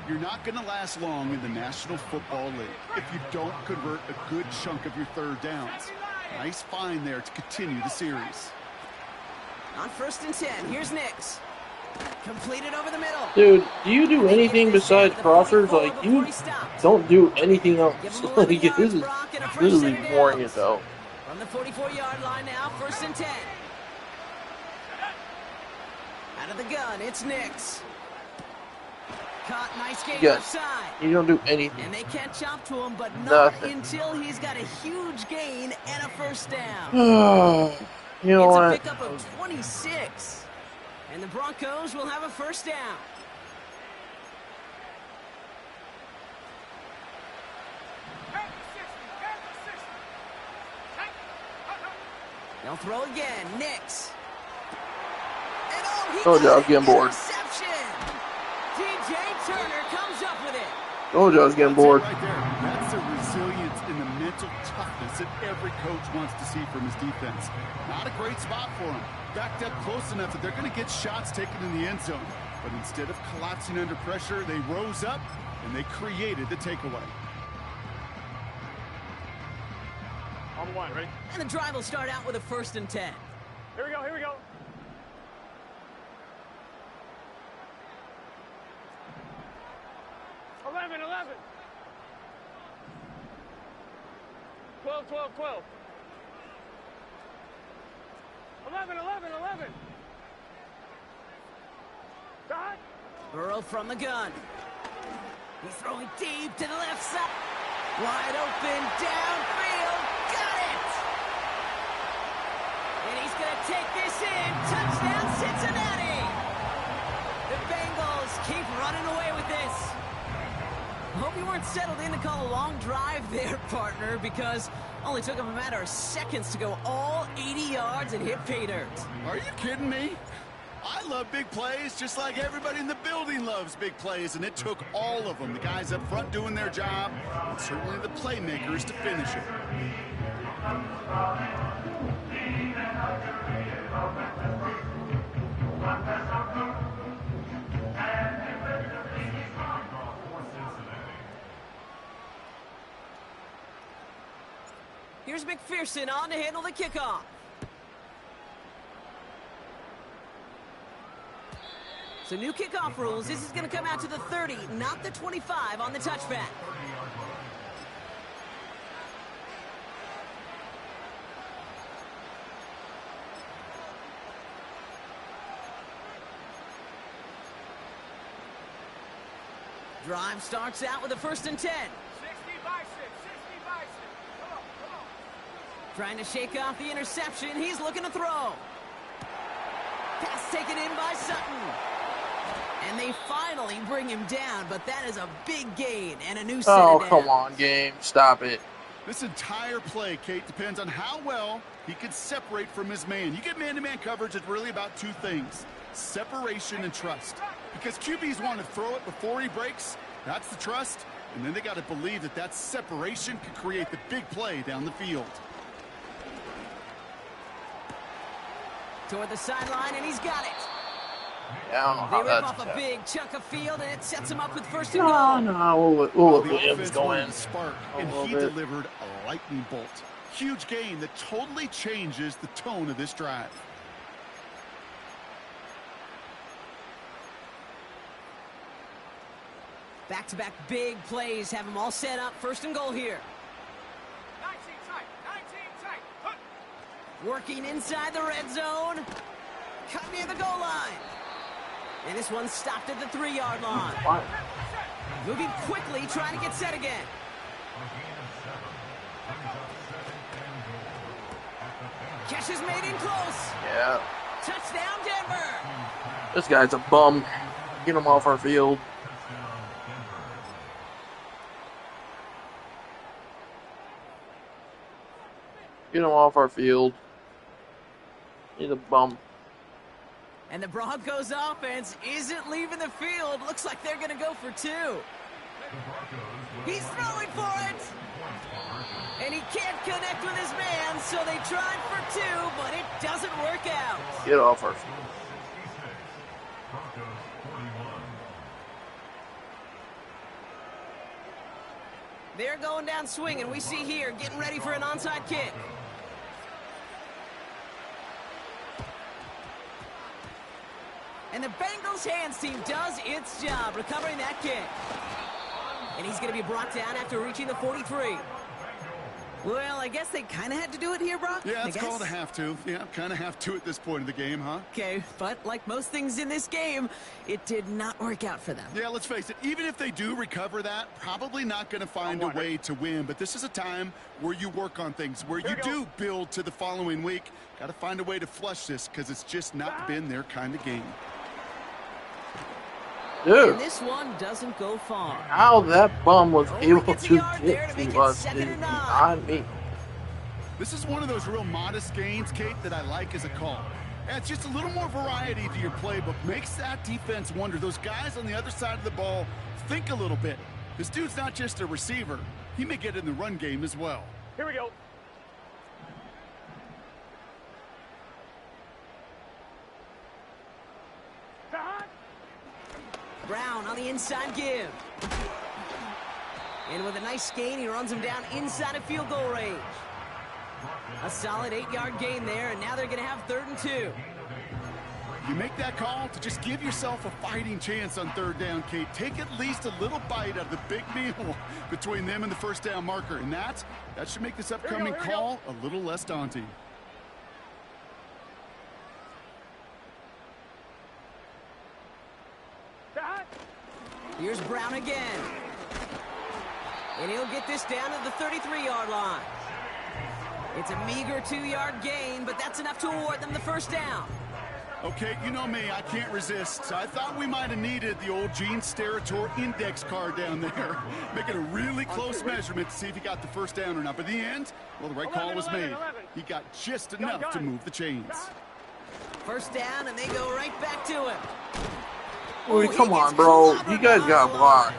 You're not going to last long in the National Football League if you don't convert a good chunk of your third downs. Nice find there to continue the series. On 1st and 10, here's Nix. Completed over the middle. Dude, do you do anything besides crossers? Like, you don't do anything else. Like, this is literally boring as hell. From the 44-yard line now, 1st and 10. Out of the gun, it's Nix. Caught, nice game left side. You don't do anything. And they can't chop to him, but not until he's got a huge gain and a 1st down. You know what? It's a pickup of 26. And the Broncos will have a 1st down. They'll throw again. Nix. And told you I was getting bored. DJ Turner comes up with it. Told you I was getting bored. Right there. That's the resilience and the mental toughness that every coach wants to see from his defense. Not a great spot for him. Backed up close enough that they're going to get shots taken in the end zone. But instead of collapsing under pressure, they rose up and they created the takeaway. On the line, ready? And the drive will start out with a 1st and 10. Here we go, here we go. 11, 11. 12, 12, 12. 11, 11, 11. Dot. Burrow from the gun. He's throwing deep to the left side. Wide open, downfield. Got it! And he's going to take this in. Touchdown, Cincinnati! The Bengals keep running away with this. Hope you weren't settled in to call a long drive there, partner, because only took him a matter of seconds to go all 80 yards and hit pay dirt. Are you kidding me? I love big plays just like everybody in the building loves big plays, and it took all of them, the guys up front doing their job, and certainly the playmakers to finish it. Here's McPherson on to handle the kickoff. So new kickoff rules. This is going to come out to the 30, not the 25 on the touchback. Drive starts out with a 1st and 10. 60 by 6, 60 by 6. Come on, come on. Trying to shake off the interception. He's looking to throw. Pass taken in by Sutton. And they finally bring him down, but that is a big gain and a new set of downs. Come on, game. Stop it. This entire play, Kate, depends on how well he can separate from his man. You get man-to-man coverage, it's really about two things: separation and trust. Because QBs want to throw it before he breaks. That's the trust. And then they got to believe that that separation can create the big play down the field. Toward the sideline, and he's got it. Yeah, I don't know how They rip that's off a big chunk of field, and it sets him up with 1st and goal. No, we'll let The Williams offense go wanted in. to spark, A and little he bit. delivered a lightning bolt. Huge gain that totally changes the tone of this drive. Back-to-back big plays have them all set up. 1st and goal here. 19 tight, 19 tight. Hook. Working inside the red zone. Cut near the goal line. And this one stopped at the 3-yard line. What? Moving quickly, trying to get set again. Catch is made in close. Yeah. Touchdown, Denver. This guy's a bum. Get him off our field. Get him off our field. He's a bum. And the Broncos offense isn't leaving the field. Looks like they're going to go for 2. He's throwing for it. And he can't connect with his man, so they tried for 2, but it doesn't work out. Get off her. They're going down swinging. We see here, getting ready for an onside kick. And the Bengals hands team does its job recovering that kick. And he's going to be brought down after reaching the 43. Well, I guess they kind of had to do it here, Brock. Yeah, it's called a have to. Yeah, kind of have to at this point in the game, huh? Okay, but like most things in this game, it did not work out for them. Yeah, let's face it. Even if they do recover that, probably not going to find a way to win. But this is a time where you work on things, where you do build to the following week. Got to find a way to flush this because it's just not been their kind of game. Dude, and this one doesn't go far. how that bum was able to get to us is beyond me. This is one of those real modest gains, Kate, that I like as a call. It's just a little more variety to your playbook. Makes that defense wonder. Those guys on the other side of the ball think a little bit. This dude's not just a receiver. He may get in the run game as well. Here we go. Brown on the inside give. And with a nice gain, he runs him down inside of field goal range. A solid 8-yard gain there, and now they're going to have 3rd and 2. You make that call to just give yourself a fighting chance on 3rd down, Kate. Take at least a little bite out of the big meal between them and the first down marker. And that should make this upcoming call a little less daunting. Here's Brown again. And he'll get this down to the 33-yard line. It's a meager 2-yard gain, but that's enough to award them the first down. Okay, you know me, I can't resist. I thought we might have needed the old Gene Steratore index card down there. Making a really close measurement to see if he got the first down or not. But in the end, well, the right call was made. He got just enough to move the chains. First down, and they go right back to him. Ooh, come on, bro. You guys got blocked.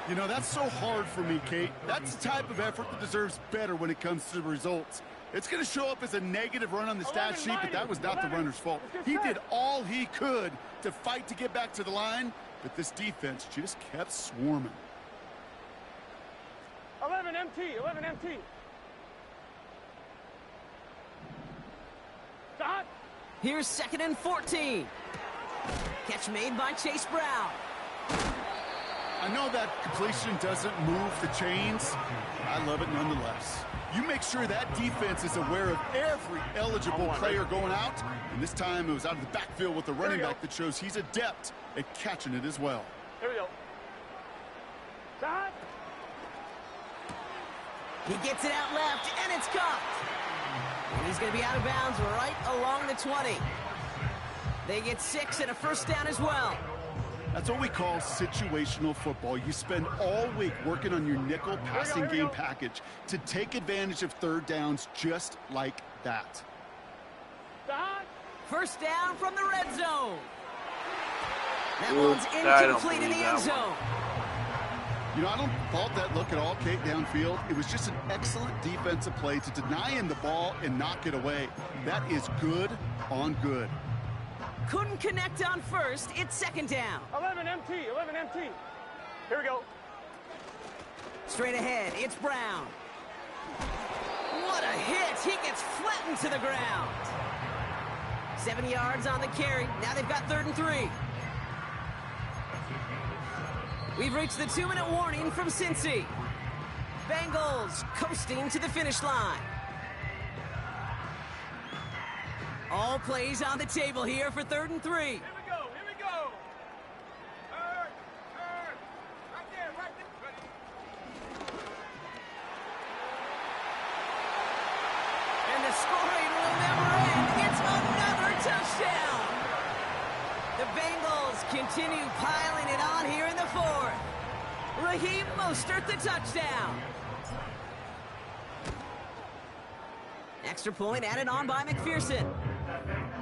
You know, that's so hard for me, Kate. That's the type of effort that deserves better when it comes to the results. It's going to show up as a negative run on the stat sheet, but that was not the runner's fault. He did all he could to fight to get back to the line, but this defense just kept swarming. 11 MT, 11 MT. Stop. Here's 2nd and 14. Catch made by Chase Brown. I know that completion doesn't move the chains. I love it nonetheless. You make sure that defense is aware of every eligible player going out. And this time it was out of the backfield with the running back that shows he's adept at catching it as well. Here we go. Stop. He gets it out left, and it's caught. And he's going to be out of bounds right along the 20. They get 6 and a first down as well. That's what we call situational football. You spend all week working on your nickel passing game package to take advantage of 3rd downs just like that. First down from the red zone. That one's incomplete in the end zone. You know, I don't fault that look at all, Kate, downfield. It was just an excellent defensive play to deny him the ball and knock it away. That is good on good. Couldn't connect on first. It's 2nd down. 11 MT, 11 MT. Here we go. Straight ahead, it's Brown. What a hit. He gets flattened to the ground. 7 yards on the carry. Now they've got 3rd and 3. We've reached the 2-minute warning from Cincy. Bengals coasting to the finish line. All plays on the table here for 3rd and 3. Here we go, here we go. Turn, right there, buddy. And the scoring will never end. It's another touchdown. The Bengals continue piling it on here in the 4th. Raheem Mostert, the touchdown. Extra point added on by McPherson.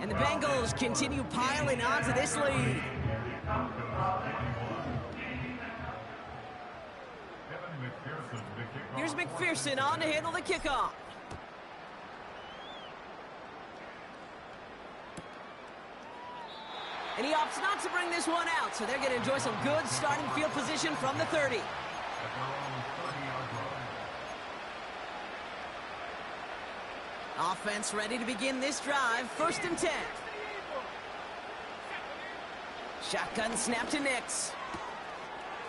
And the Bengals continue piling on to this lead. Here's McPherson on to handle the kickoff. And he opts not to bring this one out, so they're going to enjoy some good starting field position from the 30. Offense ready to begin this drive. 1st and 10. Shotgun snap to Nix.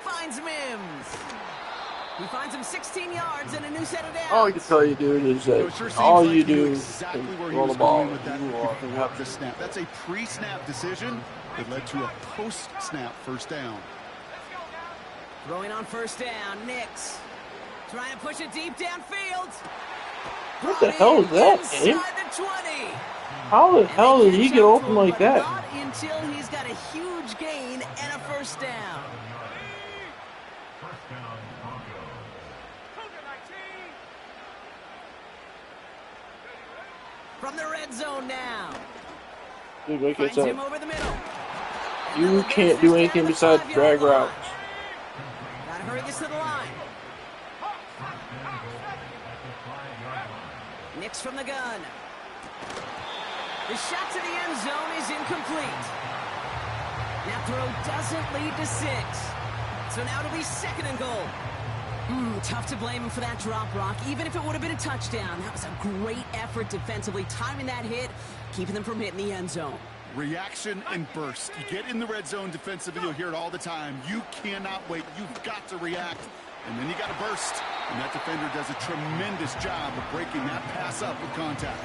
Finds Mims. He finds him 16 yards and a new set of downs. All I can tell you, dude, is that all you do is roll the ball. The snap. That's a pre-snap decision that led to a post-snap 1st down. Throwing on 1st down, Nix. Trying to push it deep downfield. What the hell is that, Abe? How the hell did he get open like that? Not until he's got a huge gain and a 1st down. From the red zone now. Dude, like I Finds him said, over the middle. you can't do anything besides drag routes. Gotta hurry this to the line. Nix from the gun. The shot to the end zone is incomplete. That throw doesn't lead to 6. So now it'll be 2nd and goal. Tough to blame him for that drop, Brock. Even if it would have been a touchdown, that was a great effort defensively, timing that hit, keeping them from hitting the end zone. Reaction and burst. You get in the red zone defensively, you'll hear it all the time. You cannot wait. You've got to react. And then you got to burst. And that defender does a tremendous job of breaking that pass up with contact.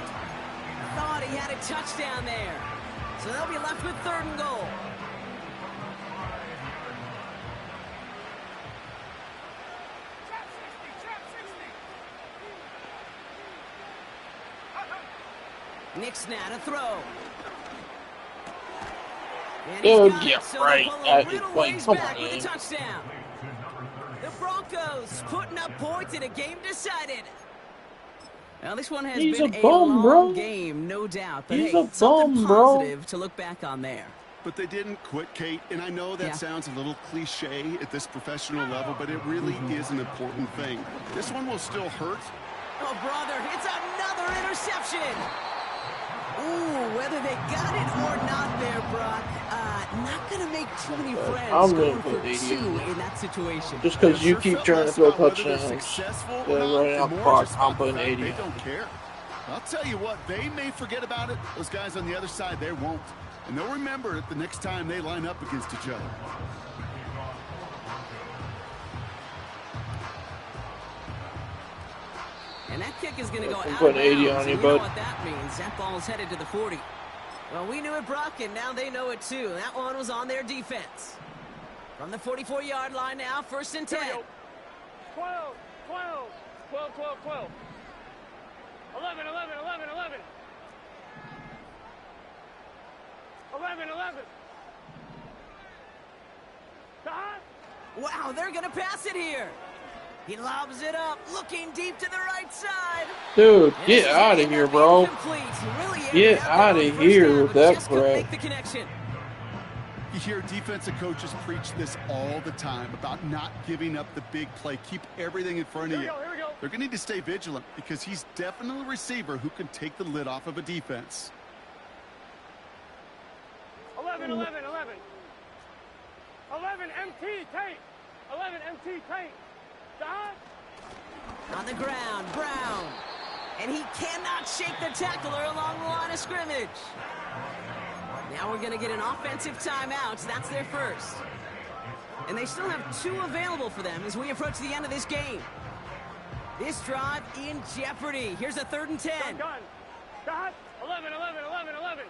Thought he had a touchdown there. So they'll be left with 3rd and goal. Nix now to throw. Dude, yeah, right. Like, come on, with a touchdown. The Broncos putting up points in a game decided. Now this one has been a long game, no doubt. But hey, something positive to look back on there. But they didn't quit, Kate, and I know that sounds a little cliche at this professional level, but it really is an important thing. This one will still hurt. Oh, brother, it's another interception. Ooh, whether they got it or not there, Brock, not going to make too many friends going for 2 in that situation. Just because you keep trying to throw touchdowns, running out the clock, I'm putting 80. They don't care. I'll tell you what, they may forget about it. Those guys on the other side, they won't. And they'll remember it the next time they line up against each other. And that kick is going to go out of putting 80 bounds. on you, You bud. know what that means. That ball is headed to the 40. Well, we knew it, Brock, and now they know it too. That one was on their defense. From the 44-yard line now, 1st and 10. 12, 12, 12, 12, 12. 11, 11, 11, 11. 11, 11. Stop. Wow, they're going to pass it here. He lobs it up, looking deep to the right side. Dude, get out of here, bro. Get out of here with that crap. You hear defensive coaches preach this all the time about not giving up the big play. Keep everything in front of you. Here we go. They're going to need to stay vigilant because he's definitely a receiver who can take the lid off of a defense. 11, 11, 11. 11, MT, tape. 11, MT, tape. Stop. On the ground, Brown. And he cannot shake the tackler along the line of scrimmage. Now we're going to get an offensive timeout. That's their first. And they still have 2 available for them as we approach the end of this game. This drive in jeopardy. Here's a 3rd and 10. Gun. Stop. 11, 11, 11, 11.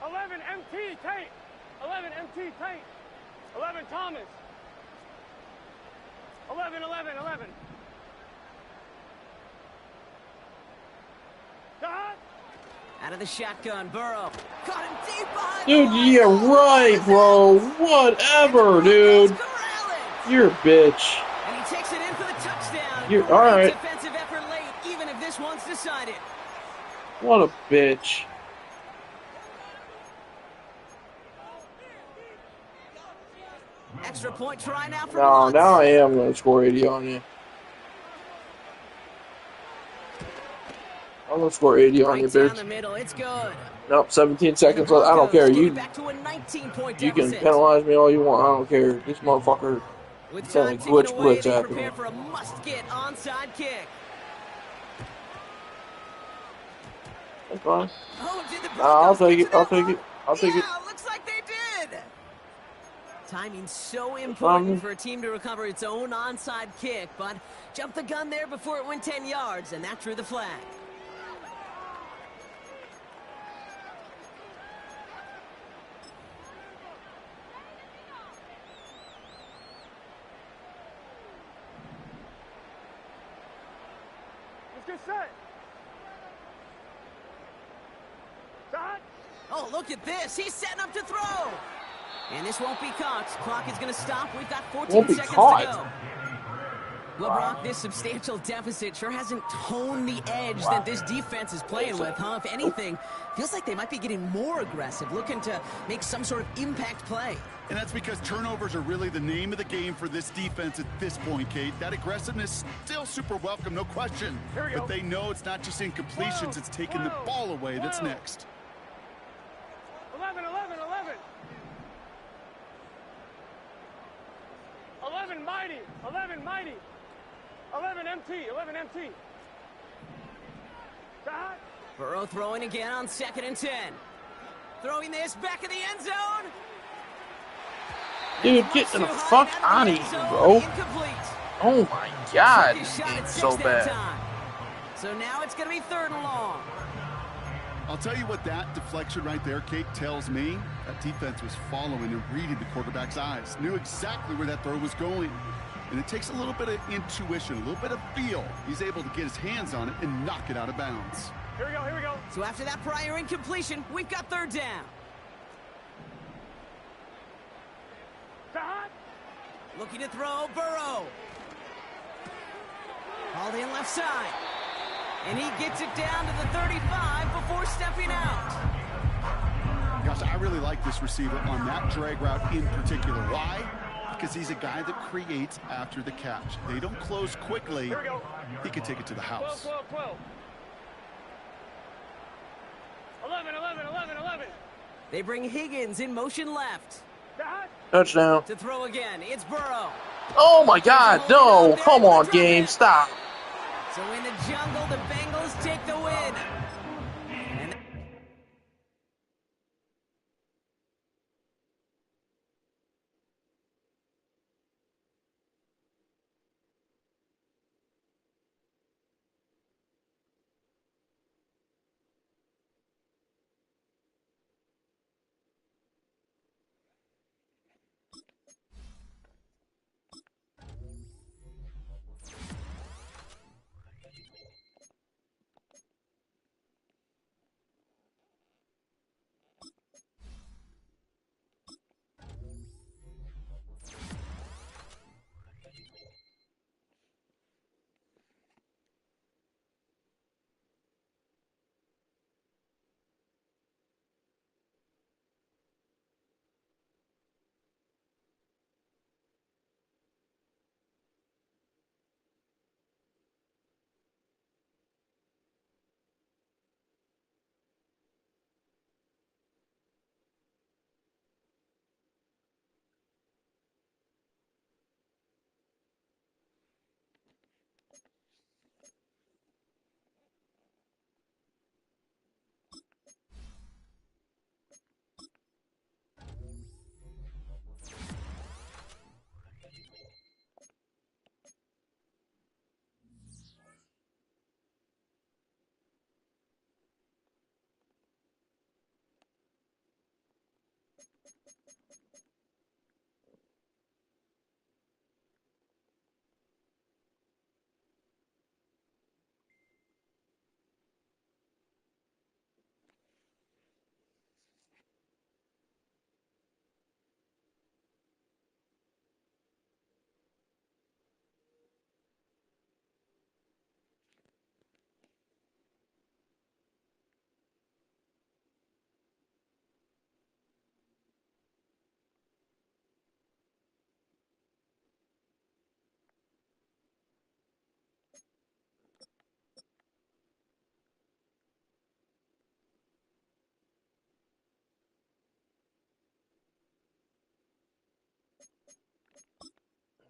11, MT, tape. 11, MT, tape. 11, Thomas. 11, 11, 11. Stop. Out of the shotgun, Burrow. Caught him deep behind. Dude, yeah, right, bro. Whatever, dude. You're a bitch. And he takes it in for the touchdown. You're all right. Defensive effort late, even if this one's decided. What a bitch. Extra point try now for No, once. now I am going to score 80 on you. I'm going to score 80 on you, Right down bitch. the middle, it's good. Nope, 17 seconds left. I don't care. You can penalize me all you want. I don't care. This motherfucker sent a glitch blitz after me. For a must-get onside kick. That's fine. Oh, did the I'll Broncos take get it. to I'll that take one? it. I'll take it. Yeah, looks like they did. Timing's so important for a team to recover its own onside kick, but jumped the gun there before it went 10 yards, and that drew the flag. Let's get set. Shot. Oh, look at this. He's setting up to throw. And this won't be caught. Clock is going to stop. We've got 14 seconds to go. Well, Brock, this substantial deficit sure hasn't toned the edge that this defense is playing with, huh? If anything, feels like they might be getting more aggressive, looking to make some sort of impact play. And that's because turnovers are really the name of the game for this defense at this point, Kate. That aggressiveness still super welcome, no question. But they know it's not just incompletions, it's taking the ball away that's next. 11, 11, 11. 11 mighty, 11 mighty. 11 MT, 11 MT. Shot. Burrow throwing again on 2nd and 10. Throwing this back in the end zone. Dude, get the fuck out of here, bro. Oh my god, this game's so bad. So now it's going to be 3rd and long. I'll tell you what that deflection right there, Kate, tells me. That defense was following and reading the quarterback's eyes. Knew exactly where that throw was going. And it takes a little bit of intuition, a little bit of feel. He's able to get his hands on it and knock it out of bounds. Here we go, here we go. So after that prior incompletion, we've got 3rd down. Shot. Looking to throw, Burrow. Hauled in left side. And he gets it down to the 35 before stepping out. Gosh, I really like this receiver on that drag route in particular. Why? Because he's a guy that creates after the catch. They don't close quickly. Here we go. He can take it to the house. 12, 12, 12. 11, 11, 11, 11. They bring Higgins in motion left. Shot. Touchdown. To throw again, it's Burrow. Oh my god, no. Come on, game. Stop. So in the jungle, the Bengals take the win.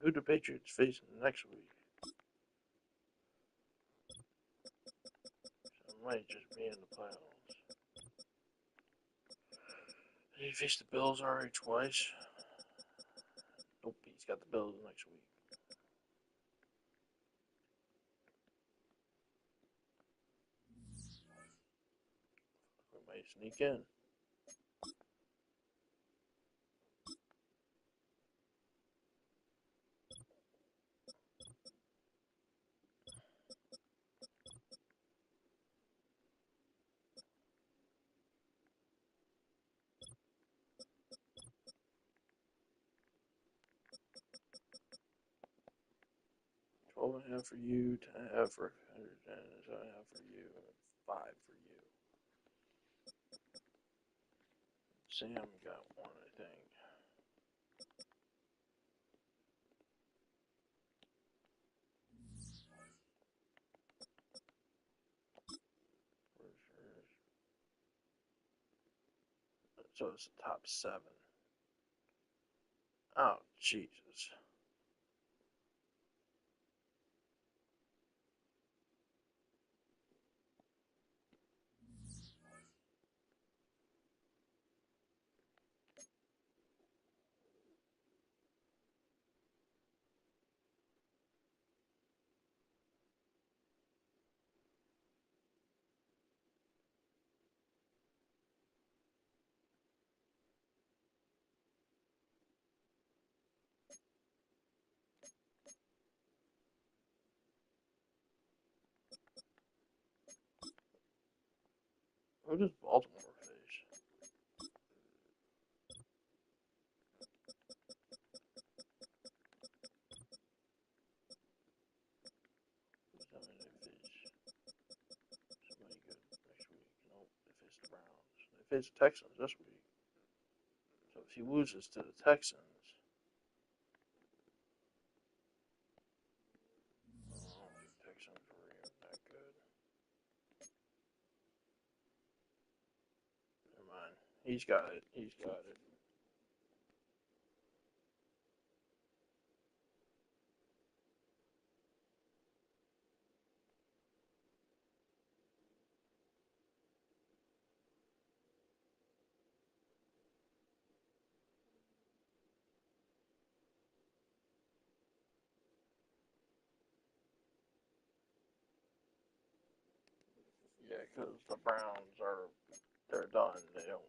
Who the Patriots facing next week? So it might just be in the playoffs. Did he face the Bills already twice? Nope, he's got the Bills next week. We might sneak in. $12.5 for you, $10.5 for 100, and $7.5 for you, and $5 for you. Sam got one, I think. Where's yours? So it's the top 7. Oh, Jesus. Who does Baltimore face? Who's that mean they face somebody good next week? Nope, they face the Browns. They face the Texans this week. So if he loses to the Texans, I don't think the Texans were even that good. Never mind. He's got it. He's got it. Yeah, because the Browns they're done. They don't